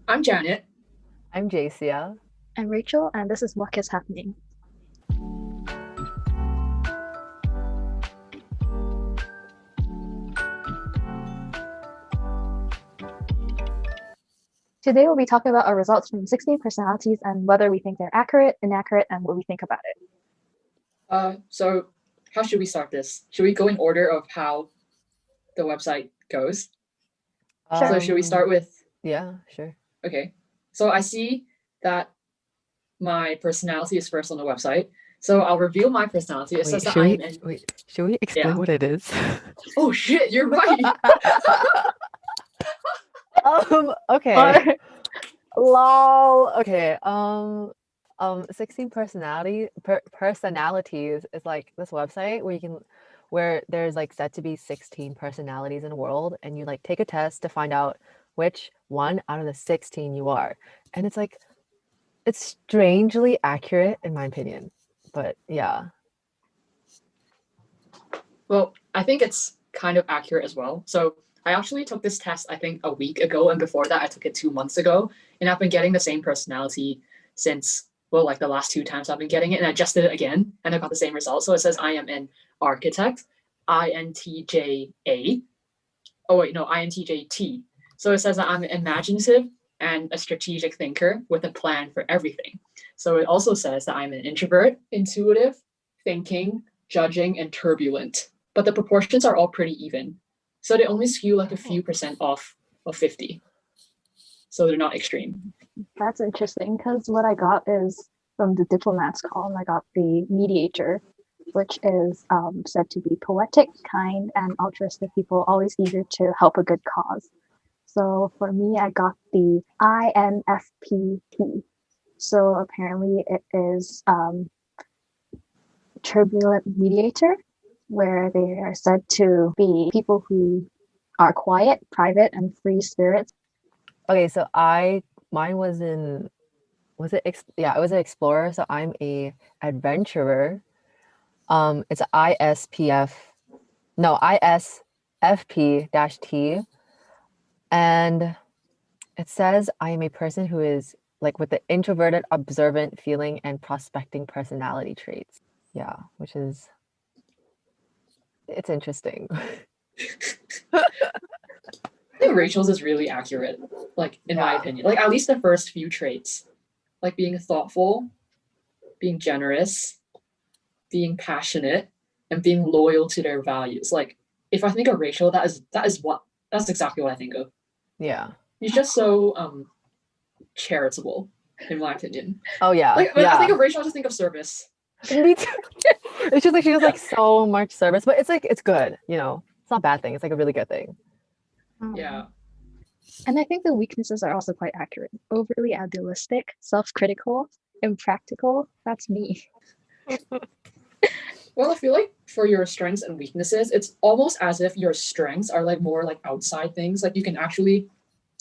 I'm Janet. I'm Jacia. I'm Rachel, and this is What is Happening. Today we'll be talking about our results from 16 personalities and whether we think they're accurate, inaccurate, and what we think about it. So how should we start this? Should we go in order of how the website goes? Sure. So should we start with Yeah, sure. okay. So I see that my personality is first on the website. So I'll reveal my personality. It says that I am in Should we explain yeah. what it is? Oh shit, you're right. Okay. Or Lol. Okay. 16 personalities is like this website where there's like said to be 16 personalities in the world, and you like take a test to find out which one out of the 16 you are. And it's strangely accurate in my opinion. But yeah. Well, I think it's kind of accurate as well. So I actually took this test, I think, a week ago, and before that, I took it 2 months ago. And I've been getting the same personality since, well, like the last two times I've been getting it. And I just did it again, and I got the same result. So it says I am an architect, INTJA. Oh, wait, no, INTJT. So it says that I'm imaginative and a strategic thinker with a plan for everything. So it also says that I'm an introvert, intuitive, thinking, judging, and turbulent, but the proportions are all pretty even. So they only skew like a few percent off of 50. So they're not extreme. that's interesting because what I got is from the diplomat's column, I got the mediator, which is said to be poetic, kind, and altruistic people, always eager to help a good cause. So for me, I got the INFPT. So apparently, it is turbulent mediator, where they are said to be people who are quiet, private, and free spirits. Okay, so I mine was in was it yeah, I was an explorer, so I'm a adventurer. It's ISPF, no, ISFP-T, and it says I am a person who is like with the introverted, observant, feeling, and prospecting personality traits. Yeah, which is it's interesting. I think Rachel's is really accurate, like in my Yeah. opinion. Like at least the first few traits, like being thoughtful, being generous, being passionate, and being loyal to their values. Like if I think of Rachel, that's exactly what I think of. Yeah. He's just so charitable, in my opinion. Oh yeah. Like when I think Yeah. of Rachel, I just think of service. Me too. It's just like she has Yeah, like so much service, but it's like it's good, you know. It's not a bad thing. It's like a really good thing. yeah. Um, and I think the weaknesses are also quite accurate. Overly idealistic, self critical, impractical. That's me. Well, I feel like for your strengths and weaknesses, it's almost as if your strengths are like more like outside things. Like you can actually,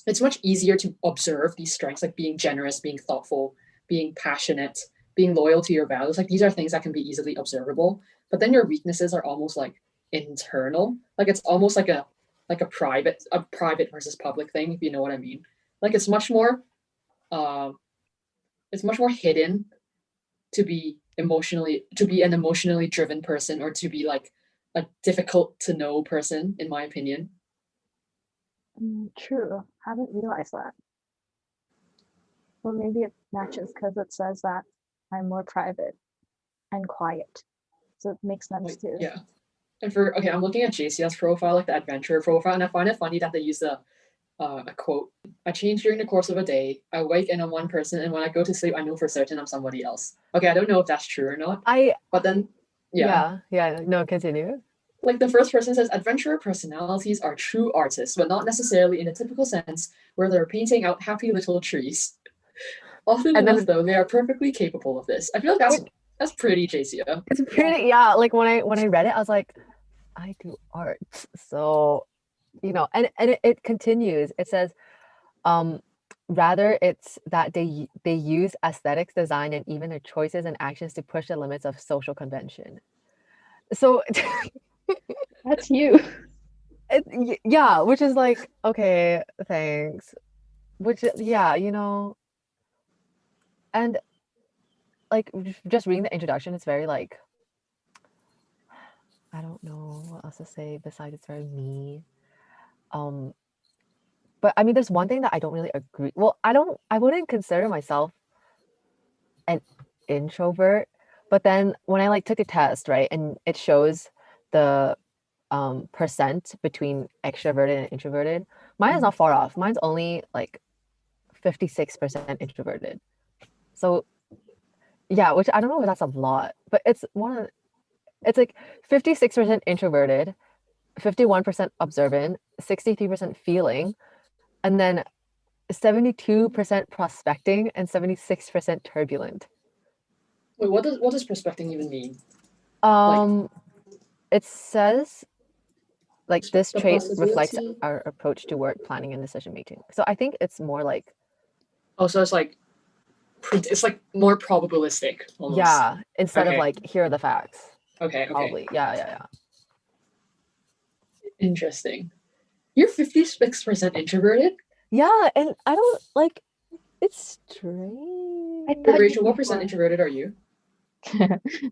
it's much easier to observe these strengths, like being generous, being thoughtful, being passionate, being loyal to your values. Like these are things that can be easily observable. But then your weaknesses are almost like internal. Like it's almost like a private versus public thing, if you know what I mean. Like uh it's much more hidden to be an emotionally driven person or to be like a difficult to know person, in my opinion. True. Haven't realized that. Well, maybe it matches because it says that I'm more private and quiet. So it makes sense Like too. yeah. And for okay, I'm looking at JCS profile, like the adventurer profile, and I find it funny that they use a quote. I change during the course of a day. I wake and I'm one person, and when I go to sleep, I know for certain I'm somebody else. Okay, I don't know if that's true or not, I but then yeah, Yeah, yeah, no, continue. like the first person says, adventurer personalities are true artists, but not necessarily in the typical sense where they're painting out happy little trees. Often And enough, then though, they are perfectly capable of this. I feel like which that's pretty JCO. it's pretty yeah, like when I read it, I was like, I do art. So, you know, and it continues. It says, um, rather it's that they use aesthetics, design, and even their choices and actions to push the limits of social convention. So That's you. yeah, which is like, okay, thanks. which yeah, and like just reading the introduction, it's very like, I don't know what else to say besides it's very me. Um, but I mean, there's one thing that I don't really agree. Well, I wouldn't consider myself an introvert, but then when I like took a test, right, and it shows the percent between extroverted and introverted, mine is not far off. Mine's only like 56% introverted. So yeah, which I don't know if that's a lot, but it's like 56% introverted, 51% observant, 63% feeling, and then 72% prospecting and 76% turbulent. Wait, what does prospecting even mean? Like Um, it says like this the trait reflects possibility. our approach to work planning and decision making. So I think it's more like, Oh, so it's like more probabilistic almost. yeah, instead of Okay. like here are the facts. Okay. Probably. Yeah. Interesting. You're 56% introverted? Yeah, and I don't like it's I strange. Wait, thought you'd Rachel, be what percent more introverted are you?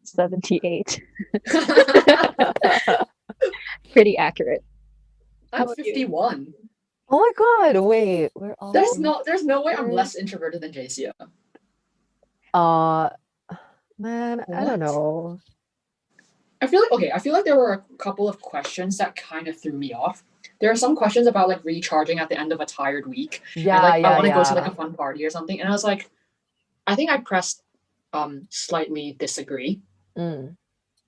78. I'm Pretty accurate. How about you? 51. Oh my god, wait, we're all There's no way I'm introverted. less introverted than JC. Uh man, I don't What? know. I feel like there were a couple of questions that kind of threw me off. There are some questions about like recharging at the end of a tired week and Yeah, like I yeah, want to go to like a yeah. fun party or something. And I was like, I think I pressed slightly disagree. Mm.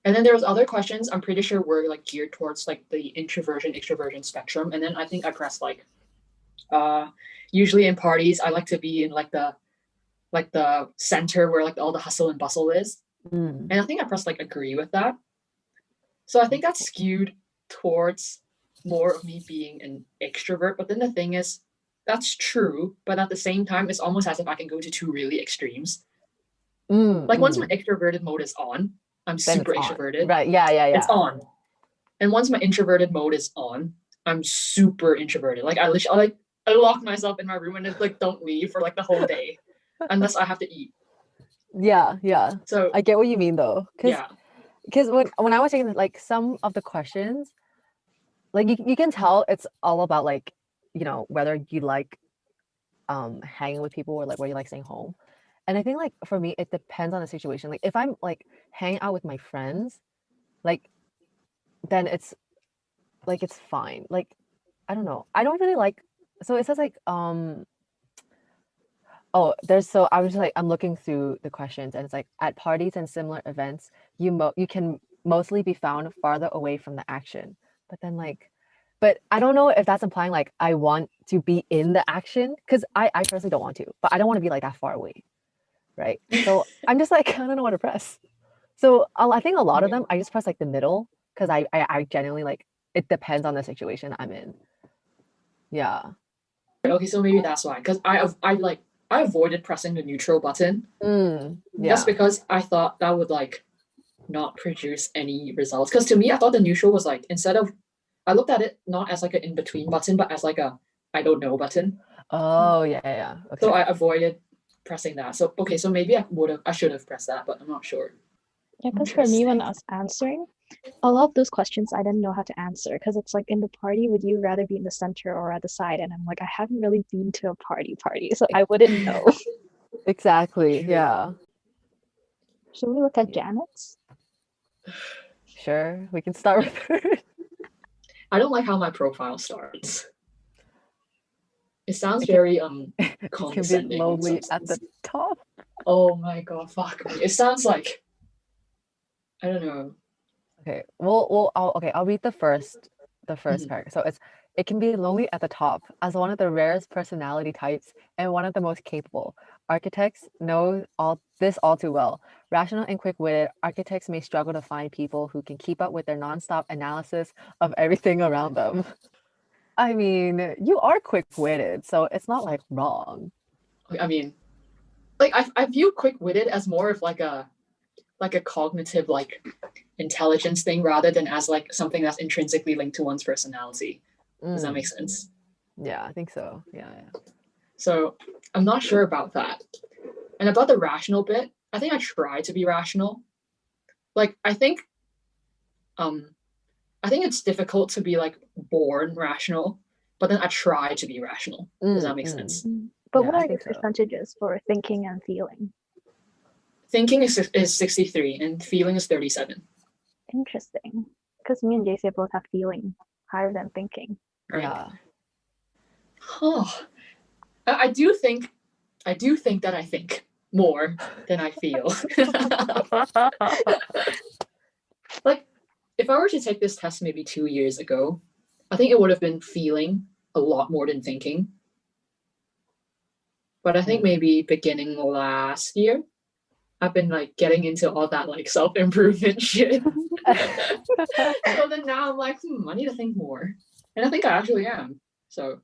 And then there was other questions I'm pretty sure were like geared towards like the introversion extroversion spectrum. And then I think I pressed like uh usually in parties I like to be in like the center where like all the hustle and bustle is. Mm. And I think I pressed like agree with that. So I think that's skewed towards more of me being an extrovert. But then the thing is, that's true. But at the same time, it's almost as if I can go to two really extremes. Mm, Like once my mm. extroverted mode is on, I'm Then it's super on. extroverted. Right, yeah, It's yeah. on. And once my introverted mode is on, I'm super introverted. Like I literally like I lock myself in my room and just like don't leave for like the whole day unless I have to eat. Yeah. So I get what you mean though. yeah. Because when I was taking like some of the questions, like you can tell it's all about like, whether you like hanging with people or like where you like staying home. And I think like for me it depends on the situation. Like if I'm like hanging out with my friends, like then it's fine. Like I don't know. I don't really like, so it says like oh, so I was just like I'm looking through the questions and it's like at parties and similar events, you can mostly be found farther away from the action. But then like, but I don't know if that's implying like I want to be in the action because I personally don't want to, but I don't want to be like that far away, right? So I'm just like I don't know what to press. So I think a lot of Okay. them I just press like the middle because I genuinely like it depends on the situation I'm in. Yeah. Okay, so maybe that's why. Because I avoided pressing the neutral button just Yeah. because I thought that would like not produce any results. Because to me, I thought the neutral was like instead of I looked at it not as like an in between button, but as like a I don't know button. Oh yeah. So Okay. I avoided pressing that. So okay, so maybe I should have pressed that, but I'm not sure. Yeah, because for me, when Interesting. I was answering, a lot of those questions I didn't know how to answer because it's like in the party, would you rather be in the center or at the side? And I'm like, I haven't really been to a party, so I wouldn't know. Exactly. True. Yeah. Should we look at Yeah. Janet's? Sure. We can start with her. I don't like how my profile starts. It sounds It can, very it can be condescending in some lonely at the sense. top. Oh my god, fuck me. It sounds like I don't know. Okay. I'll read the first Mhm. paragraph. So it can be lonely at the top as one of the rarest personality types and one of the most capable. Architects know all too well. Rational and quick-witted, architects may struggle to find people who can keep up with their nonstop analysis of everything around them. I mean, you are quick-witted, so it's not like wrong. I mean, like I view quick-witted as more of like a cognitive like intelligence thing rather than as like something that's intrinsically linked to one's personality. Does that make Mm, sense? yeah, I think so. Yeah. So I'm not sure about that. And about the rational bit, I think I try to be rational. Like um I think it's difficult to be like born rational, but then I try to be rational. Does that make sense? But Yeah, what I are your think so. percentages for thinking and feeling? Thinking is 63 and feeling is 37. Interesting. Because me and JC both have feeling higher than thinking. Right. Yeah. Oh, I do think that I think more than I feel. Like, if I were to take this test maybe 2 years ago, I think it would have been feeling a lot more than thinking. But I think maybe beginning last year, I've been like getting into all that like self-improvement shit. So then now I'm like, I need to think more. And I think I actually am. So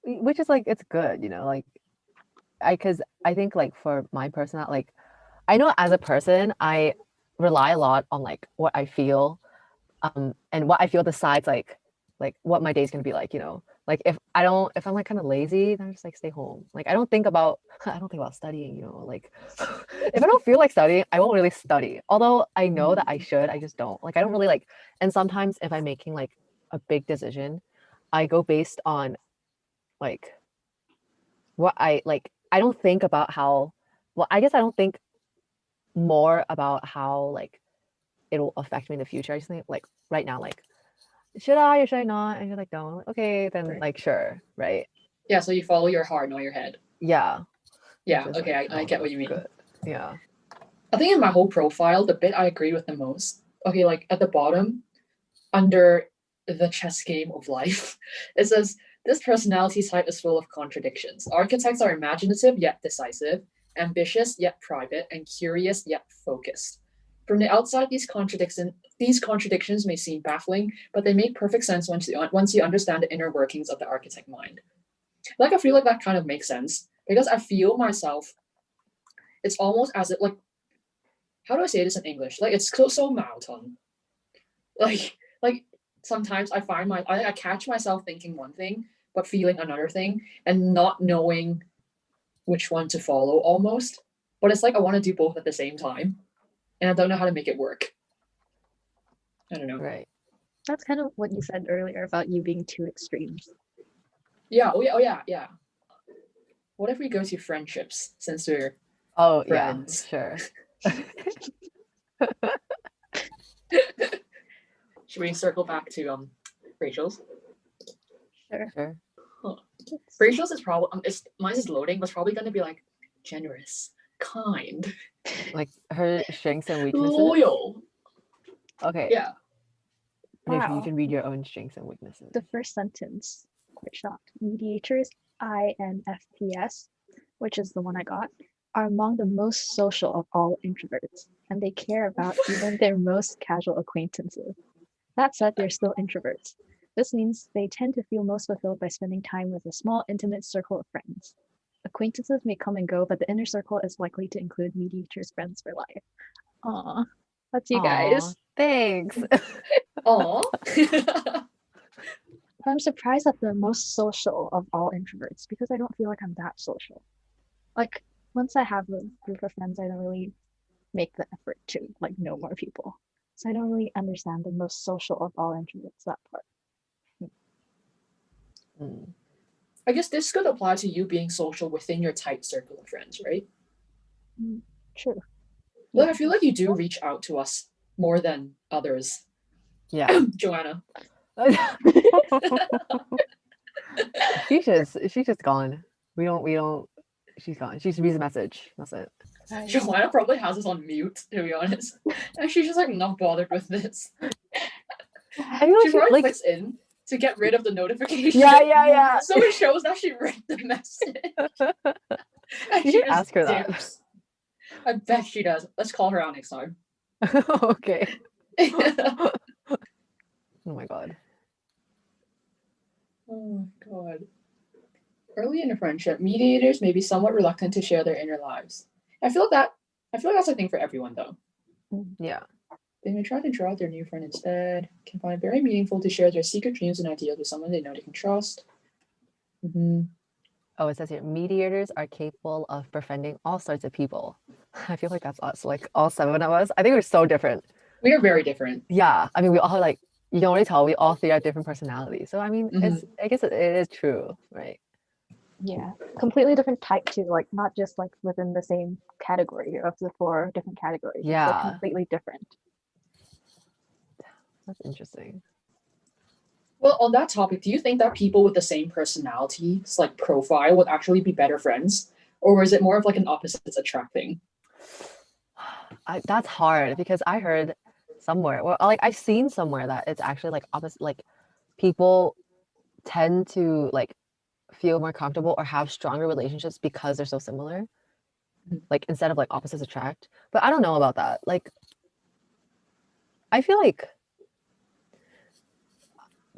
Which is like, it's good, you know, like because I think like for my personal, like I know as a person, I rely a lot on like what I feel, and what I feel decides like what my day's gonna be like, you know. Like if I'm like kind of lazy, then I just like stay home. Like I don't think about I don't think about studying, you know. Like if I don't feel like studying, I won't really study. Although I know that I should, I just don't. Like I don't really like. And sometimes if I'm making like a big decision, I go based on like what I like. I don't think about how. Well, I guess I don't think more about how like it'll affect me in the future. I just think like right now, like should I or should I not? And you're like, no. Like, okay, then right. like sure, right? Yeah, so you follow your heart, not your head. Yeah. Yeah, Which is okay, like I get what also you mean. good. Yeah. I think in my whole profile, the bit I agree with the most, okay, like at the bottom, under the chess game of life, it says, this personality type is full of contradictions. Architects are imaginative yet decisive, ambitious yet private, and curious yet focused. From the outside, these contradictions may seem baffling, but they make perfect sense once you understand the inner workings of the architect mind. Like, I feel like that kind of makes sense because I feel myself, it's almost as if, like, how do I say this in English? Like, it's so monoton. Like sometimes I catch myself thinking one thing, but feeling another thing and not knowing which one to follow almost. But it's like I want to do both at the same time. And I don't know how to make it work. I don't know. Right. That's kind of what you said earlier about you being two extremes. Yeah, oh yeah, yeah. What if we go to friendships since we're Oh friends? yeah, sure. Should we circle back to Rachel's? Sure. Sure. Huh. Rachel's is probably mine is loading, but it's probably gonna be like generous, kind, Like her strengths and weaknesses. loyal. Okay. Yeah. Rachel, you Wow. can read your own strengths and weaknesses. The first sentence, quite shocked. Mediators, INFPS, which is the one I got, are among the most social of all introverts, and they care about even their most casual acquaintances. That said, they're still introverts. This means they tend to feel most fulfilled by spending time with a small, intimate circle of friends. Acquaintances may come and go, but the inner circle is likely to include mediators' friends for life. Aw, that's you Aw, guys. thanks. Aw. I'm surprised at the most social of all introverts because I don't feel like I'm that social. Like, once I have a group of friends, I don't really make the effort to like know more people. So I don't really understand the most social of all introverts, that part. Mm. I guess this could apply to you being social within your tight circle of friends, right? True. Like I feel like you do reach out to us more than others. Yeah. Joanna. She's just gone. We don't she's gone. She reads a message. That's it. Joanna probably has us on mute, to be honest. And she's just like not bothered with this. I feel She probably like clicks in to get rid of the notification. yeah. So it shows that she read the message. And You she should just ask her that. dips. I bet she does. Let's call her out next time. Okay. Oh my god. Oh god. Early in a friendship, mediators may be somewhat reluctant to share their inner lives. I feel like that's a thing for everyone though. Yeah. They may try to draw out their new friend instead, can find it very meaningful to share their secret dreams and ideas with someone they know they can trust. Oh, it says here, mediators are capable of befriending all sorts of people. I feel like that's us, like all 7 of us. I think we're so different. We are very different. Yeah, I mean, we all like, you can already tell we all three have different personalities. So I mean, Mhm. I guess it is true, right? Yeah, completely different type too. Like not just like within the same category of the 4 different categories. It's like Yeah, completely different. that's interesting. Well, on that topic, do you think that people with the same personalities, like profile, would actually be better friends? Or is it more of like an opposites attract thing? That's hard because I heard somewhere, or like I've seen somewhere that it's actually like opposite, like people tend to like feel more comfortable or have stronger relationships because they're so similar, Mhm. like instead of like opposites attract. But I don't know about that. Like, I feel like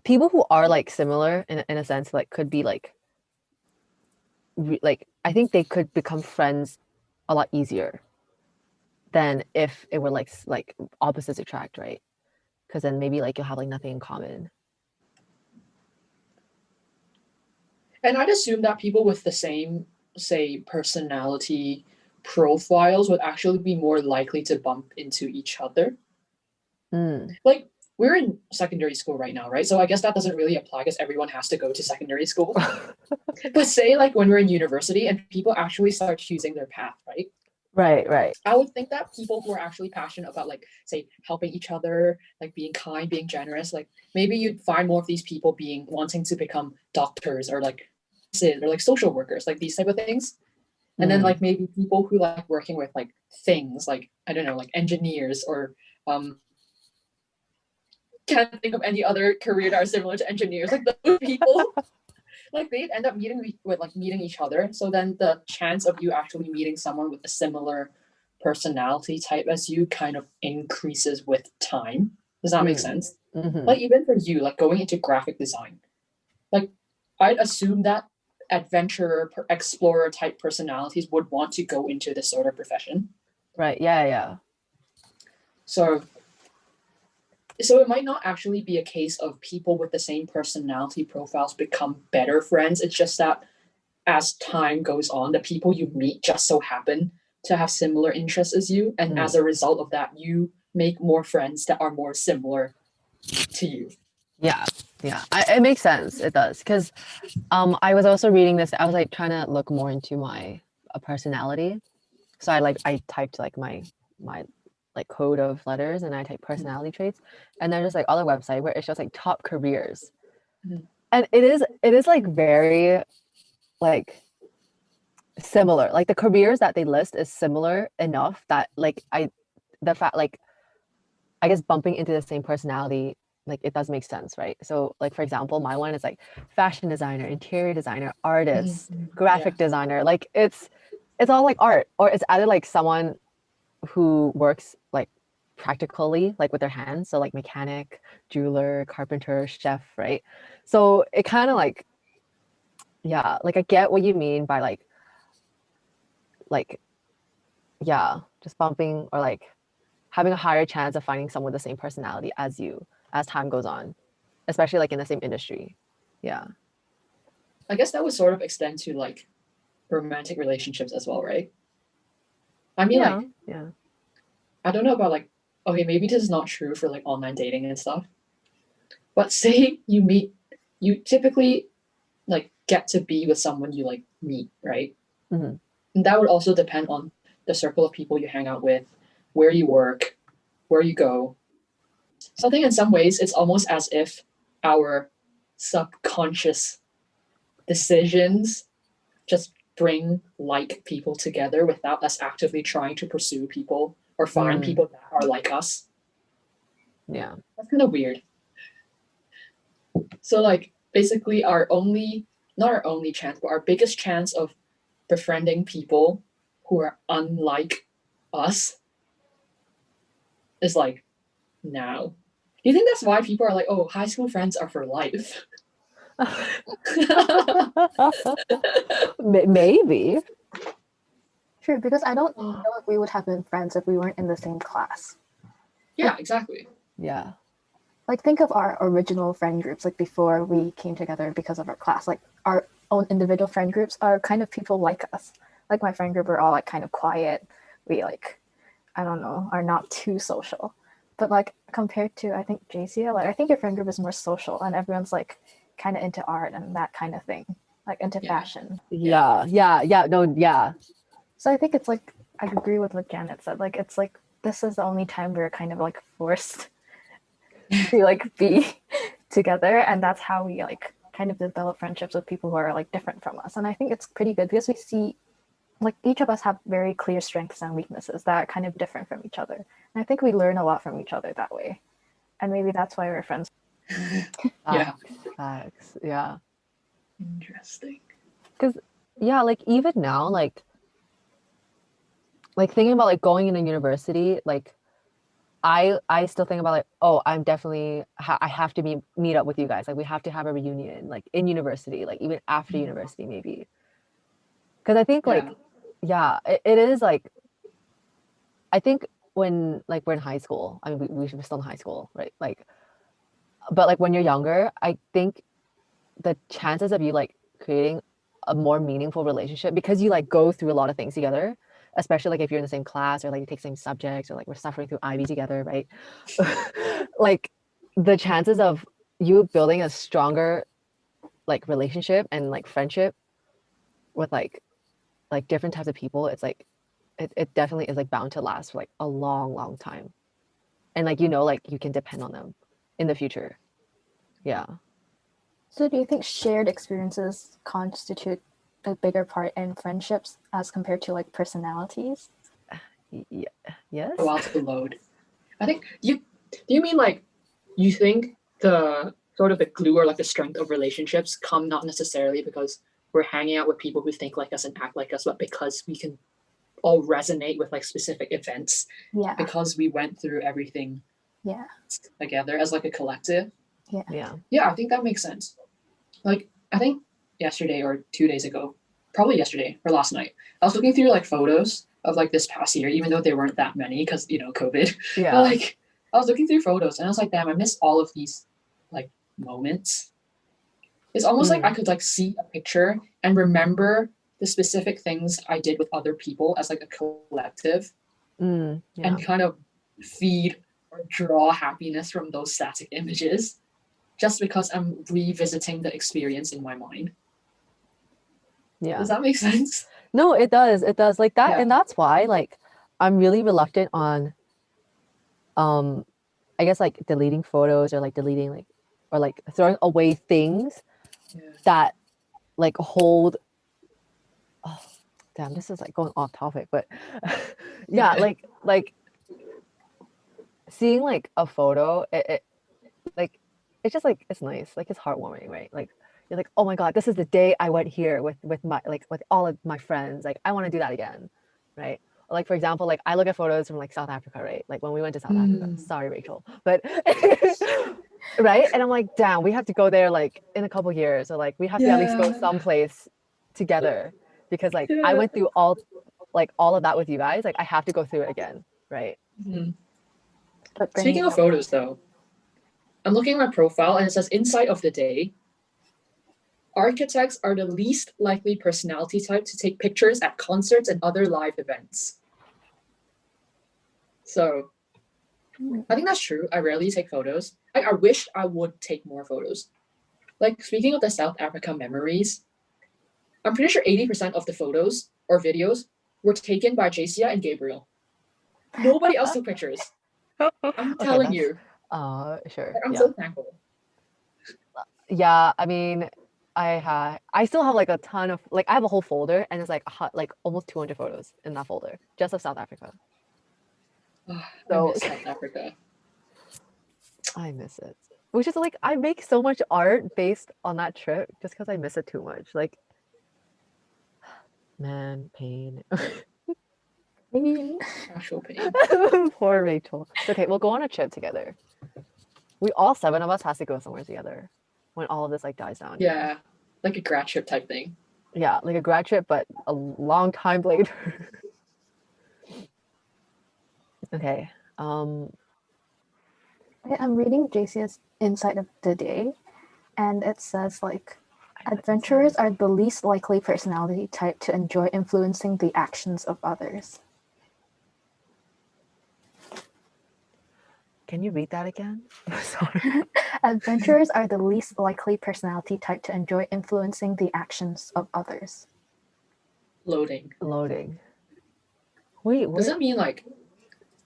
people who are like similar in a sense, like could be like, like, I think they could become friends a lot easier than if it were like, like opposites attract, right? Because then maybe like you'll have like nothing in common. And I'd assume that people with the same, say, personality profiles would actually be more likely to bump into each other. Mm. Like, we're in secondary school right now, right? So I guess that doesn't really apply because everyone has to go to secondary school. But say, like, when we're in university and people actually start choosing their path, right? Right, right. I would think that people who are actually passionate about, like, say, helping each other, like being kind, being generous, like maybe you'd find more of these people being wanting to become doctors or like social workers, like these type of things. And then Mm. like maybe people who like working with like things like I don't know, like engineers or um can't think of any other career that are similar to engineers. Like those people, like they'd end up meeting each other. So then the chance of you actually meeting someone with a similar personality type as you kind of increases with time. Does that make Mm. sense? Hmm. Like even for you, like going into graphic design, like I'd assume that adventurer, explorer type personalities would want to go into this sort of profession. Right. Yeah, yeah. So so it might not actually be a case of people with the same personality profiles become better friends. It's just that as time goes on, the people you meet just so happen to have similar interests as you. And Mm. as a result of that, you make more friends that are more similar to you. Yeah. Yeah. It makes sense. It does. Because I was also reading this. I was like trying to look more into my personality. So I typed like my like code of letters and I typed personality traits. And there's just like other website where it shows like top careers. Mhm. And it is like very like similar. Like the careers that they list is similar enough that like the fact like I guess bumping into the same personality, like it does make sense, right? So like for example, my one is like fashion designer, interior designer, artist, Yeah. graphic designer. Like it's all like art, or it's either like someone who works like practically, like with their hands, so like mechanic, jeweler, carpenter, chef, right? So it kind of like, yeah, like I get what you mean by like yeah, just bumping or like having a higher chance of finding someone with the same personality as you as time goes on, especially like in the same industry. Yeah. I guess that would sort of extend to like romantic relationships as well, right? I mean, Yeah. like, Yeah. I don't know about like, okay, maybe this is not true for like online dating and stuff, but say you typically like get to be with someone you like meet, right? Hmm. And that would also depend on the circle of people you hang out with, where you work, where you go. So I think in some ways it's almost as if our subconscious decisions just bring like people together without us actively trying to pursue people or find Mm. people that are like us. Yeah. That's kind of weird. So like basically our only not our only chance, but our biggest chance of befriending people who are unlike us is like now. Do you think that's why people are like, oh, high school friends are for life? Maybe. True, because I don't know if we would have been friends if we weren't in the same class. Yeah, exactly. Yeah. Like think of our original friend groups, like before we came together because of our class. Like our own individual friend groups are kind of people like us. Like my friend group are all like kind of quiet. We like, I don't know, are not too social. But like compared to I think JCA, like I think your friend group is more social and everyone's like kind of into art and that kind of thing, like into fashion. Yeah. No, yeah. So I think it's like I agree with what Janet said. Like it's like this is the only time we're kind of like forced to like be together, and that's how we like kind of develop friendships with people who are like different from us. And I think it's pretty good because we see like each of us have very clear strengths and weaknesses that are kind of different from each other. And I think we learn a lot from each other that way. And maybe that's why we're friends. Yeah. Facts. Yeah. Interesting. Because yeah, like even now, like thinking about like going into university, like I still think about like, oh, I'm definitely I have to meet up with you guys. Like we have to have a reunion like in university, like even after university maybe. Because I think like it is like I think when like we're in high school, I mean we're still in high school, right? Like but like when you're younger, I think the chances of you like creating a more meaningful relationship because you like go through a lot of things together, especially like if you're in the same class or like you take same subjects or like we're suffering through Ivy together, right? Like the chances of you building a stronger like relationship and like friendship with like different types of people, it's like it definitely is like bound to last for like a long time. And like like you can depend on them in the future. Yeah. So do you think shared experiences constitute a bigger part in friendships as compared to like personalities? Yeah. Yes. A while to load. I think do you mean like you think the sort of the glue or like the strength of relationships come not necessarily because we're hanging out with people who think like us and act like us, but because we can all resonate with like specific events Yeah. because we went through everything Yeah. together as like a collective. Yeah. Yeah, I think that makes sense. Like I think yesterday or 2 days ago, probably yesterday or last night, I was looking through like photos of like this past year, even though there weren't that many because COVID. Yeah. But like I was looking through photos and I was like, damn, I miss all of these like moments. It's almost like I could like see a picture and remember the specific things I did with other people as like a collective Yeah. and kind of feed or draw happiness from those static images just because I'm revisiting the experience in my mind. Yeah. Does that make sense? No, it does. It does. Like that, Yeah. and that's why like I'm really reluctant on I guess like deleting photos or like deleting like or like throwing away things that like hold oh damn, this is like going off topic, but yeah, like seeing like a photo, it like it's just like it's nice, like it's heartwarming, right? Like you're like, oh my god, this is the day I went here with my like with all of my friends. Like I want to do that again, right? Or like for example, like I look at photos from like South Africa, right? Like when we went to South Africa. Sorry, Rachel, but right? And I'm like, damn, we have to go there like in a couple years, or like we have to at least go someplace together because like I went through all of that with you guys. Like I have to go through it again, right? But Speaking of photos, though, I'm looking at my profile and it says insight of the day. Architects are the least likely personality type to take pictures at concerts and other live events. So I think that's true. I rarely take photos. I wish I would take more photos. Like speaking of the South Africa memories, I'm pretty sure 80% of the photos or videos were taken by Jacia and Gabriel. Nobody else took pictures. I'm telling you. Sure. I'm Yeah. so thankful. Yeah, I mean, I still have like a ton of like I have a whole folder and it's like almost 200 photos in that folder just of South Africa. I So miss South Africa. I miss it. Which is like I make so much art based on that trip just because I miss it too much. Like, man, pain. Actual pain. Poor Rachel. It's okay, we'll go on a trip together. We all seven of us has to go somewhere together when all of this like dies down. Yeah, like a grad trip type thing. Yeah, like a grad trip, but a long time later. Okay. I'm reading JC's Insight of the Day, and it says like Adventurers are the least likely personality type to enjoy influencing the actions of others. Can you read that again? Sorry. Adventurers are the least likely personality type to enjoy influencing the actions of others. Loading. Loading. Wait, Does it mean like?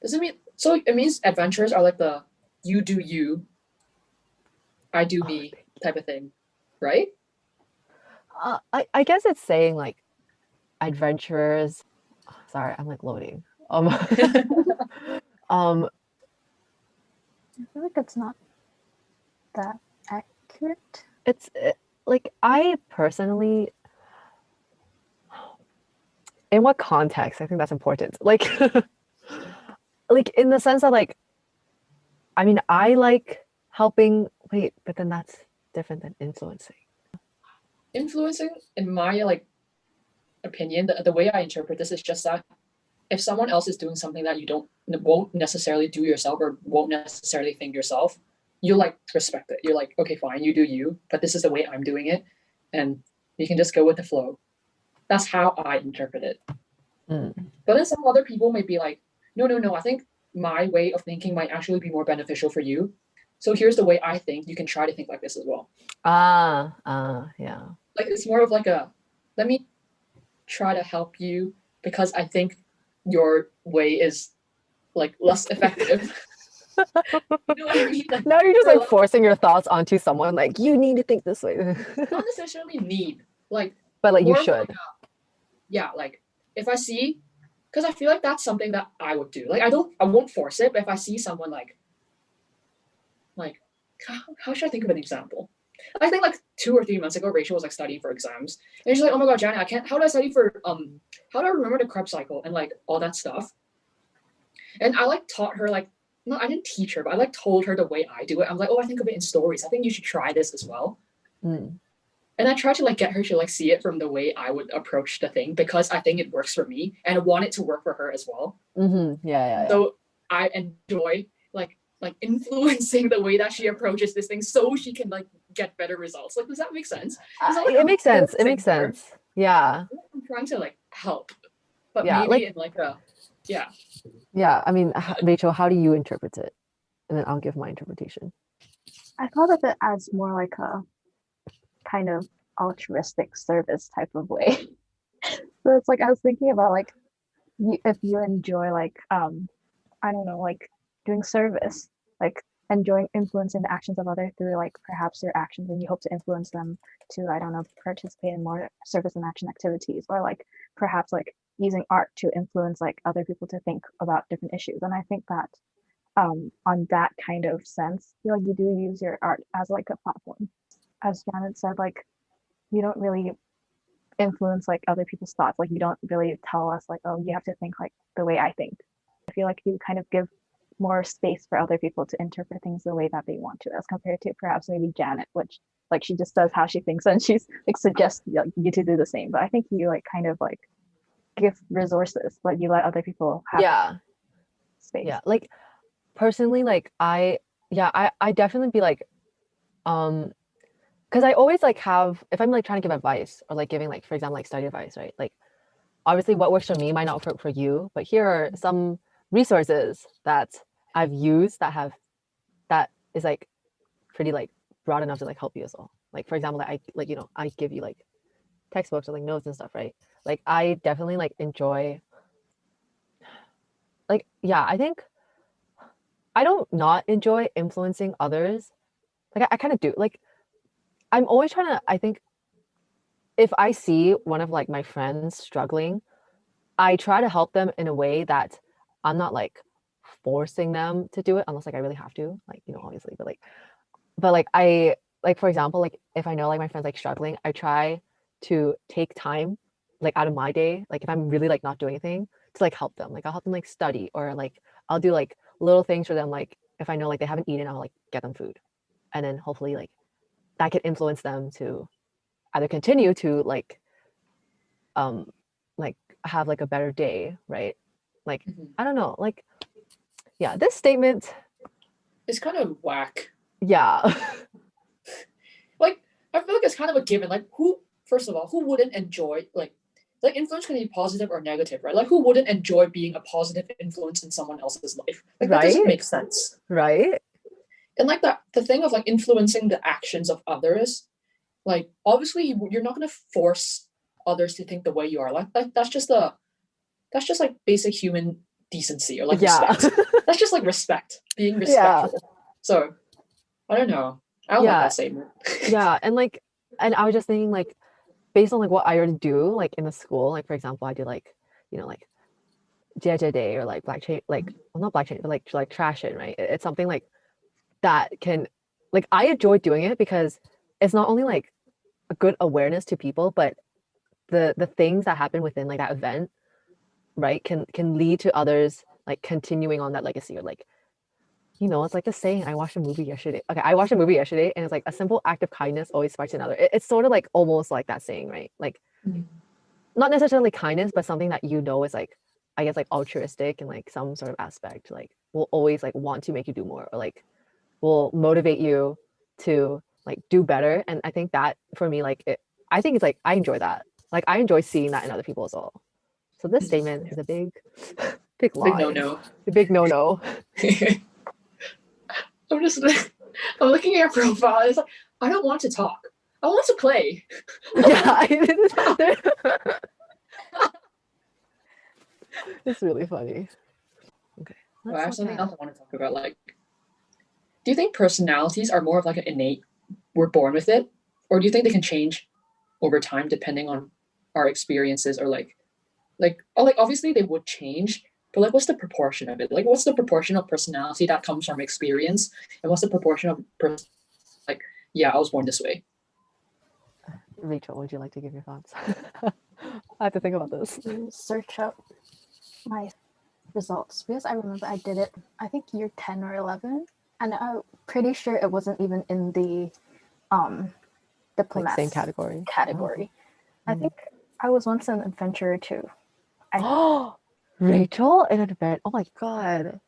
Does it mean so? It means adventurers are like the you do you, I do me type of thing, right? I guess it's saying like adventurers. Sorry, I'm like loading. Um, I feel like it's not that accurate. it's like I personally, in what context? I think that's important. Like, like in the sense that like, I mean, I like helping. Wait, but then that's different than influencing. Influencing, in my like opinion, the way I interpret this is just that if someone else is doing something that you won't necessarily do yourself or won't necessarily think yourself, you like respect it. You're like, okay, fine, you do you, but this is the way I'm doing it, and you can just go with the flow. That's how I interpret it. Mm. But then some other people may be like, no, no, no, I think my way of thinking might actually be more beneficial for you. So here's the way I think. You can try to think like this as well. Yeah. Like it's more of like a, let me try to help you because I think your way is like less effective. You know what I mean? Like, Now you're just or like forcing your thoughts onto someone. Like you need to think this way, not necessarily need, like but like you more of like should. yeah, like if I see, because I feel like that's something that I would do. Like I won't force it, but if I see someone like how should I think of an example? I think like 2 or 3 months ago, Rachel was like studying for exams, and she's like, "Oh my god, Janet, I can't. How do I study for How do I remember the Krebs cycle and like all that stuff?" And I like taught her like, no, I didn't teach her, but I like told her the way I do it. I'm like, "Oh, I think of it in stories. I think you should try this as well." Mm. And I tried to like get her to like see it from the way I would approach the thing because I think it works for me and I want it to work for her as well. Mm-hmm. Yeah. So I enjoy like influencing the way that she approaches this thing so she can like get better results. Like, does that make sense? It's not like It I'm makes sense. It forcing makes her. sense. Yeah. I'm trying to like help, but Yeah. maybe Like in like a yeah. yeah. I mean, Rachel, how do you interpret it? And then I'll give my interpretation. I thought of it as more like a kind of altruistic service type of way. So it's like I was thinking about like if you enjoy like I don't know, like doing service, like enjoying influencing the actions of others through like perhaps your actions and you hope to influence them to, I don't know, participate in more service and action activities, or like perhaps like using art to influence like other people to think about different issues. And I think that on that kind of sense, I feel like you do use your art as like a platform. As Janet said, like you don't really influence like other people's thoughts. Like you don't really tell us like, oh, you have to think like the way I think. I feel like you kind of give more space for other people to interpret things the way that they want to, as compared to perhaps maybe Janet, which like she just does how she thinks and she's like suggests like, you to do the same. But I think you like kind of like give resources, but you let other people have Yeah. space. Yeah. Like personally, like I definitely be like, because I always like have, if I'm like trying to give advice or like giving like, for example, like study advice, right? Like obviously what works for me might not work for you, but here are some resources that I've used that is like pretty like broad enough to like help you as well. Like for example, like I give you like textbooks or like notes and stuff, right? Like I definitely like enjoy, like yeah, I think I don't not enjoy influencing others. Like I kind of do. Like I'm always trying to, I think if I see one of like my friends struggling, I try to help them in a way that I'm not like forcing them to do it unless like I really have to, like, obviously, but like I, like for example, like if I know like my friend's like struggling, I try to take time like out of my day, like if I'm really like not doing anything, to like help them. Like I'll help them like study, or like I'll do like little things for them. Like if I know like they haven't eaten, I'll like get them food. And then hopefully like that could influence them to either continue to um like have like a better day, right? Like I don't know, like yeah, this statement, It's kind of whack. yeah. Like I feel like it's kind of a given. Like who, first of all, who wouldn't enjoy like influence can be positive or negative, right? Like who wouldn't enjoy being a positive influence in someone else's life? Like that doesn't Right? make sense. Right? And like that, the thing of like influencing the actions of others, like obviously you're not gonna force others to think the way you are. Like that's just like basic human decency or like Yeah. respect. That's just like respect, being Yeah. respectful. So I don't know. I don't like Yeah. that statement. Yeah. And I was just thinking like based on like what I already do, like in the school, like for example, I do like, like JJ Day or like black chain, like well not black chain, but like trash it, right? It's something like that can like I enjoy doing it because it's not only like a good awareness to people, but the things that happen within like that event, right, can lead to others like continuing on that legacy or like it's like the saying I watched a movie yesterday. Okay, I watched a movie yesterday and it's like a simple act of kindness always sparks another. It's sort of like almost like that saying, right? Like not necessarily kindness, but something that is like I guess like altruistic in like some sort of aspect, like will always like want to make you do more or like will motivate you to like do better. And I think that for me, like I think it's like I enjoy that. Like I enjoy seeing that in other people as well. So this statement is a big, big lie. Big no. A big no. I'm just I'm looking at your profile. It's like I don't want to talk. I want to play. Yeah, it's really funny. Okay, I have something else I want to talk about. Like, do you think personalities are more of like an innate, we're born with it, or do you think they can change over time depending on our experiences, or like obviously they would change, but like what's the proportion of it? Like what's the proportion of personality that comes from experience, and what's the proportion of like yeah, I was born this way? Rachel, would you like to give your thoughts? I have to think about this. Search up my results because I remember I did it, I think year 10 or 11, and I'm pretty sure it wasn't even in the diplomats Like same category. I think I was once an adventurer too. Oh, Rachel in an event. Oh my god.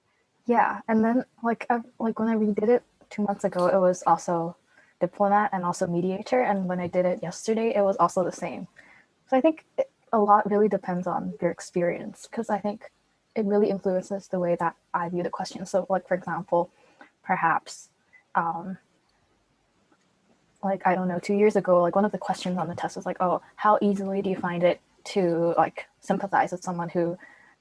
Yeah, and then like when I redid it 2 months ago, it was also diplomat and also mediator, and when I did it yesterday, it was also the same. So I think a lot really depends on your experience, because I think it really influences the way that I view the question. So like for example, perhaps like I don't know, 2 years ago, like one of the questions on the test was like, oh, how easily do you find it to like sympathize with someone who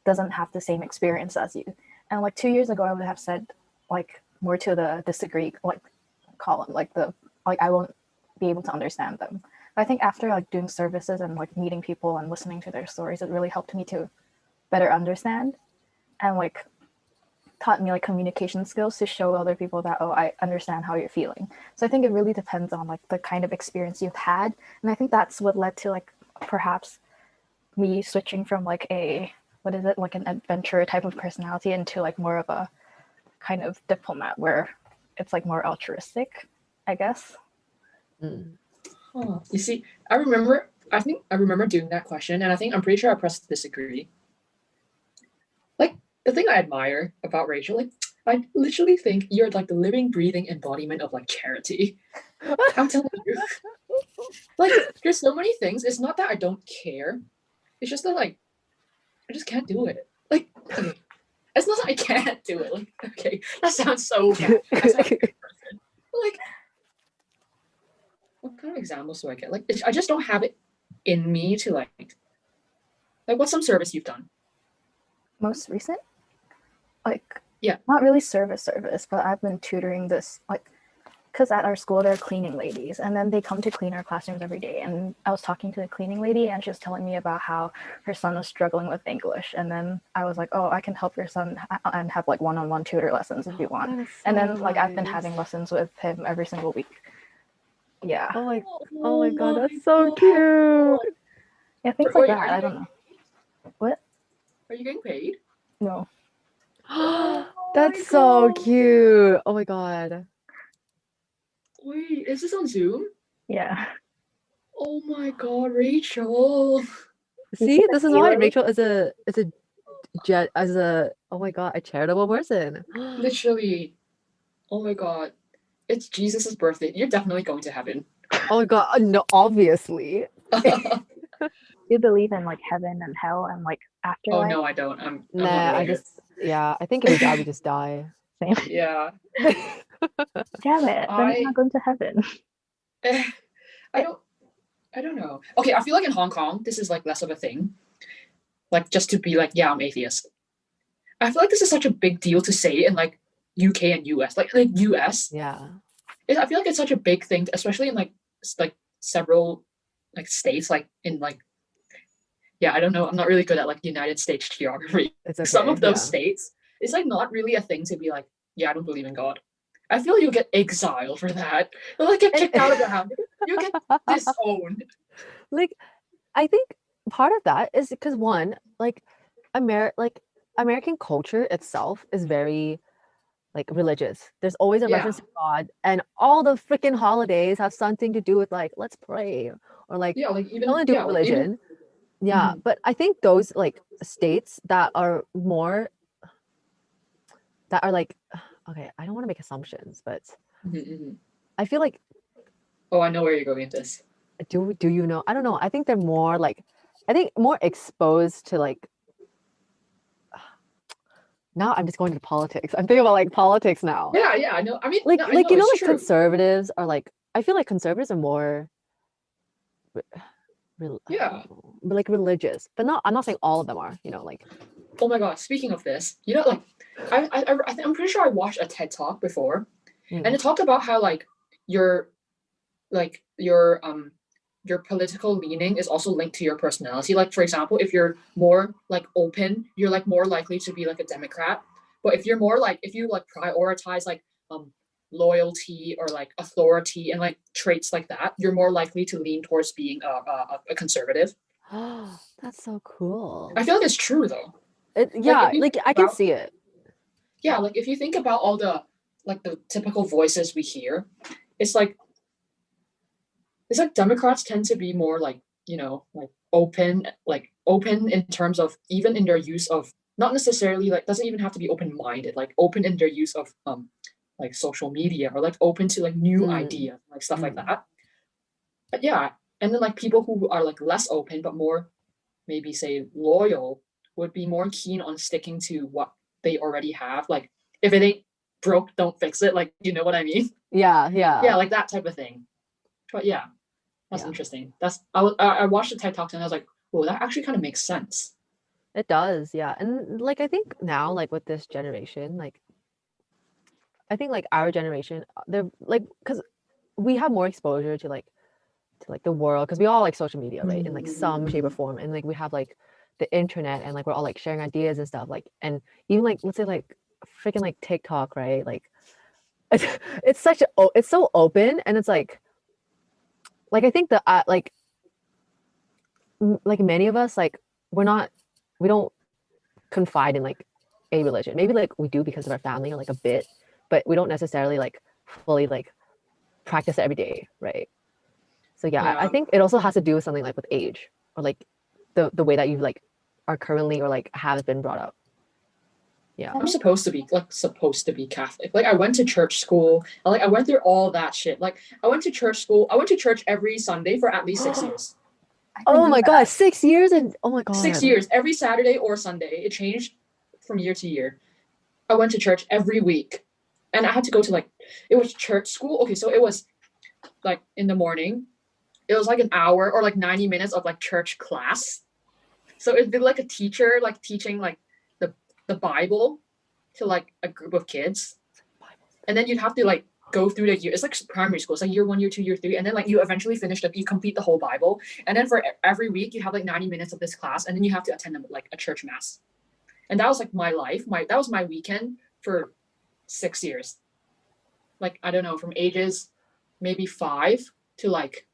doesn't have the same experience as you? And like 2 years ago, I would have said like more to the disagree like column, like the like I won't be able to understand them. But I think after like doing services and like meeting people and listening to their stories, it really helped me to better understand and like taught me like communication skills to show other people that, oh, I understand how you're feeling. So I think it really depends on like the kind of experience you've had, and I think that's what led to like perhaps me switching from like a what is it, like an adventurer type of personality into like more of a kind of diplomat where it's like more altruistic, I guess. Oh, you see, I think I remember doing that question, and I'm pretty sure I pressed disagree. Like the thing I admire about Rachel, like I literally think you're like the living, breathing embodiment of like charity. I'm telling you. Like there's so many things. It's not that I don't care. It's just that like I just can't do it. Like okay. It's not that I can't do it. Like, okay, that sounds so bad. That sounds like a person. But, like, what kind of examples do I get? Like, I just don't have it in me to like what's some service you've done? Most recent, like yeah, not really service, but I've been tutoring this like because at our school there are cleaning ladies, and then they come to clean our classrooms every day. And I was talking to the cleaning lady, and she was telling me about how her son was struggling with English. And then I was like, oh, I can help your son and have like one-on-one tutor lessons if you want. And then like I've been having lessons with him every single week. Yeah. Oh my god, that's so cute. Yeah, things like that. I don't know. What? Are you getting paid? No. That's so cute. Oh my god. Wait, is this on Zoom? Yeah. Oh my god, Rachel. See, this is why Rachel is a oh my god, a charitable person. Literally. Oh my god. It's Jesus' birthday. You're definitely going to heaven. Oh my god, no, obviously. You believe in like heaven and hell and like Oh afterlife? no, I don't. I'm not Nah, I religious. just yeah, I think if we die, we just die. Same. Yeah. Damn it, then I'm I not going to heaven. I It, don't I don't know. Okay, I feel like in Hong Kong, this is like less of a thing. Like just to be like, yeah, I'm atheist. I feel like this is such a big deal to say in like UK and US. Like US, yeah, I feel like it's such a big thing, especially in like several like states, like in like yeah, I don't know. I'm not really good at like United States geography. it's Some okay. of those Yeah. states, it's like not really a thing to be like, yeah, I don't believe in God. I feel you'll get exiled for that. You'll like get And kicked out of the house. You get disowned. like I think part of that is because one, like American culture itself is very like religious. There's always a Yeah, reference to God, and all the freaking holidays have something to do with like let's pray or like yeah, like even something to do yeah, with like even religion. Yeah, mhm, but I think those like states that are more that are like okay, I don't want to make assumptions, but mhm, mhm. I feel like Oh, I know where you're going with this. do you know? I don't know. I think they're more like I think more exposed to like now I'm just going to politics. I'm thinking about like politics now. Yeah, yeah, I know. I mean, Like no, I like know you know it's like true. conservatives are like I feel like conservatives are more I don't Yeah. know, but like religious, but not I'm not saying all of them are, you know, like Oh my God. Speaking of this, you know, like I'm pretty sure I watched a TED talk before, and mm, it talked about how your like your political leaning is also linked to your personality. Like for example, if you're more like open, you're like more likely to be like a Democrat. But if you're more like if you like prioritize like um loyalty or like authority and like traits like that, you're more likely to lean towards being a conservative. oh, that's so I cool. feel like it's true though. Like if Yeah, you like think I can about see it. yeah, like if you think about all the like the typical voices we hear, it's like it's like Democrats tend to be more like, you know, like open in terms of even in their use of not necessarily like doesn't even have to be open-minded, like open in their use of like social media or like open to like new Mm, ideas, like stuff like mm. that. But yeah, and then like people who are like less open but more maybe say loyal would be more keen on sticking to what they already have. Like if it ain't broke, don't fix it. Like you know what I mean? Yeah, Yeah, yeah, like that type of thing. But yeah, that's yeah. interesting. I watched the TED Talks and I was like, whoa, that actually kind of makes sense. It does, yeah. And like I think now, like with this generation, like I think like our generation, they're like because we have more exposure to like the world because we all like social media, right? In like some shape or Mm-hmm. form. And like we have like the internet and like we're all like sharing ideas and stuff. Like and even like let's say like freaking like TikTok, right? Like it's such a it's so open and it's like I think that like like many of us like we're not we don't confide in like a religion. Maybe like we do because of our family or like a bit, but we don't necessarily like fully like practice it every day, right? So yeah, I Yeah, think it also has to do with something like with age or like the way that you like are currently or like have been brought up. Yeah. I I'm think supposed to be Catholic. Like I went to church school. I went through all that shit. Like I went to church school. I went to church every Sunday for at least 6 years. I Oh think my god, that 6 years and oh my 6 years, god. every Saturday or Sunday. It changed from year to year. I went to church every week, and I had to go to like it was church school. Okay, so it was like in the morning. It was like an hour or like 90 minutes of like church class. So it'd be like a teacher like teaching like the the Bible to like a group of kids, and then you'd have to like go through the year. It's like primary school. It's like year one, year two, year three, and then like you eventually finish you complete the whole Bible, and then for every week you have like 90 minutes of this class, and then you have to attend like a church mass, and that was like my life. That was my weekend for 6 years. Like I don't know, from ages maybe 5 to like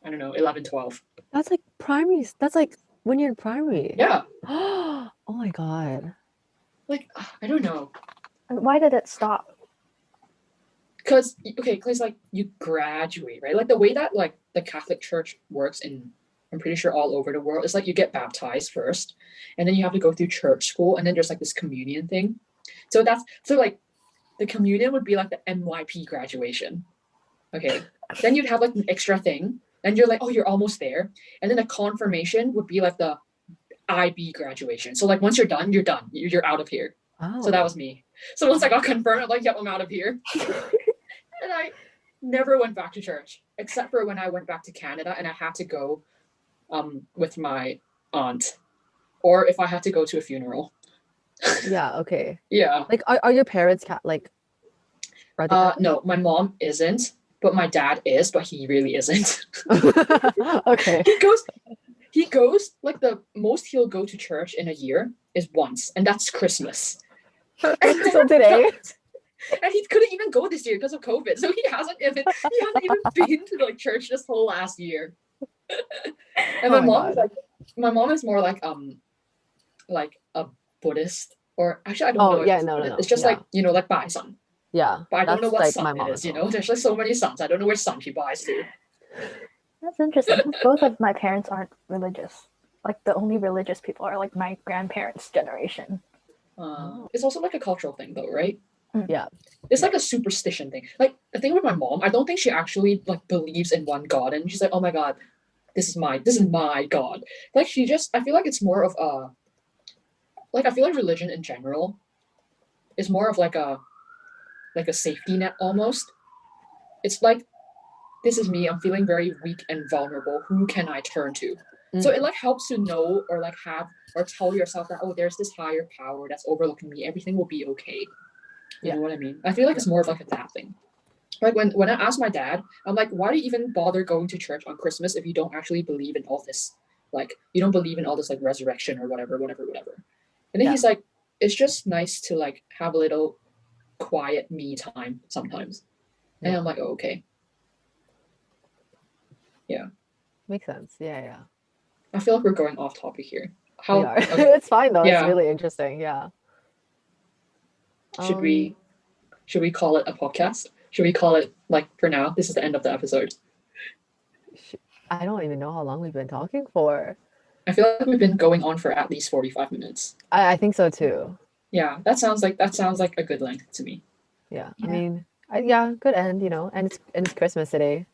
I don't know 11, 12. That's like primary. That's like when you're in primary. Yeah, Oh my god. like I don't know. why did it stop? Because like you graduate, right? Like the way that like the Catholic Church works in I'm pretty sure all over the world is like you get baptized first, and then you have to go through church school, and then there's like this communion thing. So like the communion would be like the NYP graduation. Okay. Then you'd have like an extra thing, and you're like, oh, you're almost there. And then a confirmation would be like the IB graduation. So like once you're done, you're done. You're out of here. So that Oh. was me. So once I got confirmed, I'm like, yep, I'm out of here. And I never went back to church, except for when I went back to Canada and I had to go with my aunt, or if I had to go to a funeral. Yeah, okay. Yeah. Like are your parents like are they Catholic? No, my mom isn't, but my dad is, but he really isn't. Okay. He goes like the most he'll go to church in a year is once, and that's Christmas. So today? And he couldn't even go this year because of COVID. So he hasn't even been to like church this whole last year. And Oh my God. My mom is more like a Buddhist, or actually I don't Oh know if yeah, it's no, Buddhist. no. It's just Yeah. like, like Bai Sun. Yeah. But I don't know That's what like sun my it mom is, as well. There's like so many suns. I don't know which sun she buys to. That's interesting because both of my parents aren't religious. Like the only religious people are like my grandparents' generation. It's also like a cultural thing though, right? Yeah. It's like a superstition thing. Like the thing with my mom, I don't think she actually like believes in one God, and she's like, oh my God, this is my God. Like she just, I feel like it's more of a, like I feel like religion in general is more of like a safety net almost. It's like, this is me, I'm feeling very weak and vulnerable, who can I turn to? So it like helps to know, or like have, or tell yourself that, oh, there's this higher power that's overlooking me, everything will be okay. You know what I mean? I feel like it's more of like a that thing. Like when I asked my dad, I'm like, why do you even bother going to church on Christmas if you don't actually believe in all this? Like you don't believe in all this like resurrection or whatever. And then he's like, it's just nice to like have a little quiet me time sometimes. And I'm like, oh, okay. Yeah. Makes sense. Yeah. I feel like we're going off topic here. We are. Okay. It's fine though. It's Yeah. really interesting. Yeah. Should we call it a podcast? Should we call it, like, for now, this is the end of the episode? I don't even know how long we've been talking for. I feel like we've been going on for at least 45 minutes. I think so too. Yeah, that sounds like a good length to me. Yeah. I mean, good end, and it's Christmas today.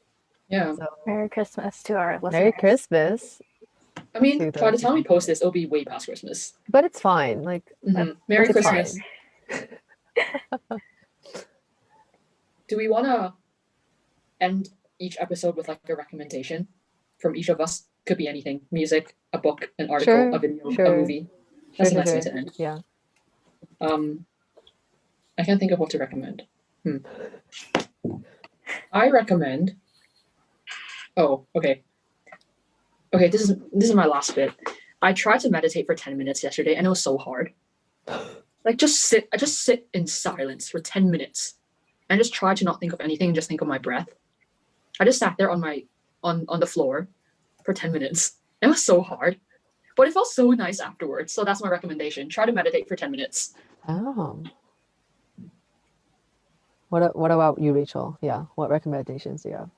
Yeah. So Merry Christmas to our listeners. Merry Christmas. I mean, by the time we post this, it'll be way past Christmas. But it's fine. Like, Merry it's Christmas. Do we want to end each episode with like a recommendation from each of us? Could be anything: music, a book, an article, a video, a movie. That's a nice way to end. Yeah. I can't think of what to recommend. I recommend. Oh, okay. Okay, this is my last bit. I tried to meditate for 10 minutes yesterday, and it was so hard. Like I just sit in silence for 10 minutes, and just try to not think of anything, and just think of my breath. I just sat there on the floor for 10 minutes. It was so hard, but it felt so nice afterwards. So that's my recommendation. Try to meditate for 10 minutes. Oh. What about you, Rachel? Yeah. What recommendations do you have?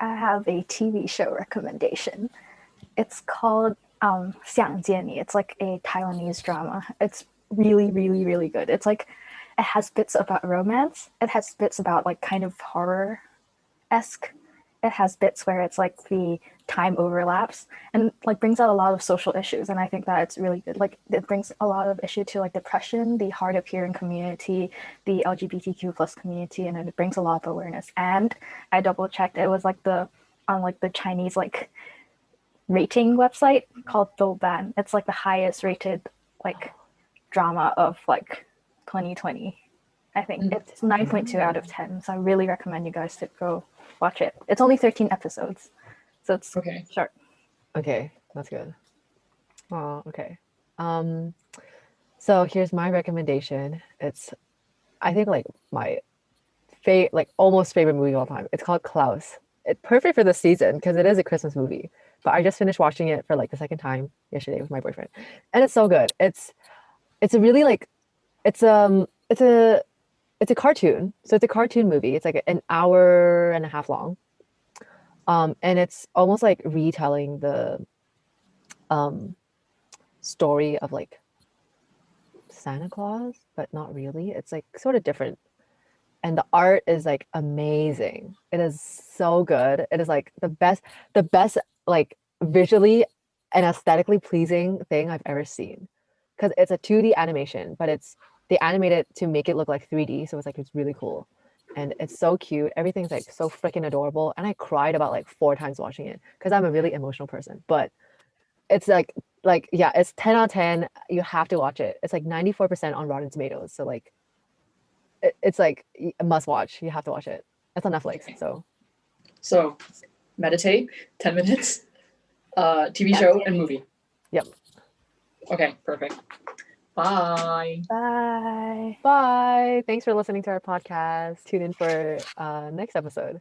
I have a TV show recommendation. It's called 想见你. It's like a Taiwanese drama. It's really, really, really good. It's like, it has bits about romance. It has bits about like kind of horror-esque. It has bits where it's like the time overlaps and like brings out a lot of social issues. And I think that it's really good. Like it brings a lot of issue to like depression, the hard of hearing community, the LGBTQ plus community, and it brings a lot of awareness. And I double checked, it was like on the Chinese like rating website called Douban. It's like the highest rated like drama of like 2020. I think it's 9.2 out of 10. So I really recommend you guys to go watch it. It's only 13 episodes, so it's short. Okay, that's good. Oh, okay. So here's my recommendation. It's, I think, like my almost favorite movie of all time. It's called Klaus. It's perfect for this season because it is a Christmas movie. But I just finished watching it for like the second time yesterday with my boyfriend, and it's so good. It's a really like, it's a cartoon. So it's a cartoon movie. It's like an hour and a half long. And it's almost like retelling the story of like Santa Claus, but not really. It's like sort of different. and the art is like amazing. It is so good. It is like the best like visually and aesthetically pleasing thing I've ever seen. Because it's a 2D animation, but they animate it to make it look like 3D, so it's really cool. And it's so cute. Everything's like so freaking adorable. And I cried about like 4 times watching it because I'm a really emotional person. But it's like yeah, it's 10 out of 10. You have to watch it. It's like 94% on Rotten Tomatoes. So like it's like a must watch. You have to watch it. It's on Netflix. So meditate, 10 minutes, TV Yes. show and movie. Yep. Okay, perfect. Bye. Bye. Bye. Thanks for listening to our podcast. Tune in for next episode.